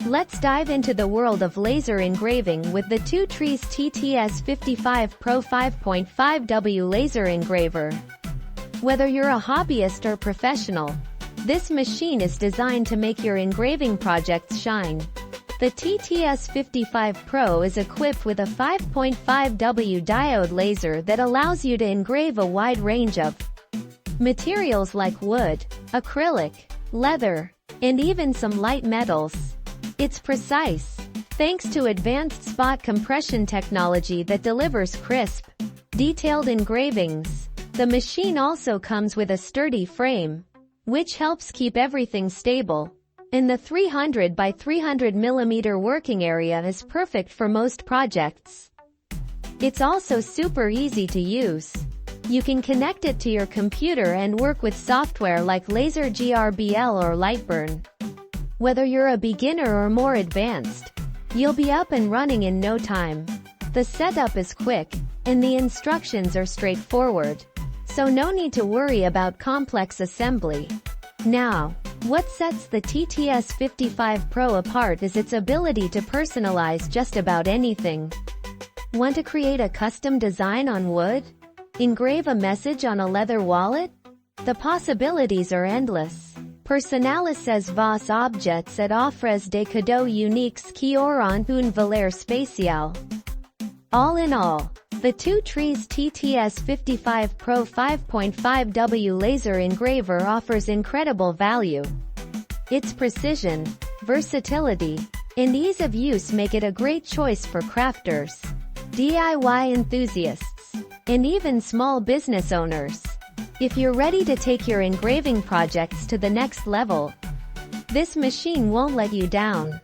Let's dive into the world of laser engraving with the Two Trees TTS-55 Pro 5.5W laser engraver. Whether you're a hobbyist or professional, this machine is designed to make your engraving projects shine. The TTS-55 Pro is equipped with a 5.5W diode laser that allows you to engrave a wide range of materials like wood, acrylic, leather, and even some light metals. It's precise, thanks to advanced spot compression technology that delivers crisp, detailed engravings. The machine also comes with a sturdy frame, which helps keep everything stable. And the 300 by 300 mm working area is perfect for most projects. It's also super easy to use. You can connect it to your computer and work with software like LaserGRBL or Lightburn. Whether you're a beginner or more advanced, you'll be up and running in no time. The setup is quick, and the instructions are straightforward, so no need to worry about complex assembly. Now, what sets the TTS-55 Pro apart is its ability to personalize just about anything. Want to create a custom design on wood? Engrave a message on a leather wallet? The possibilities are endless. Personnalises vos objets et offres des cadeaux uniques qui auront une valeur spéciale. All in all, the Two Trees TTS-55 Pro 5.5W laser engraver offers incredible value. Its precision, versatility, and ease of use make it a great choice for crafters, DIY enthusiasts, and even small business owners. If you're ready to take your engraving projects to the next level, this machine won't let you down.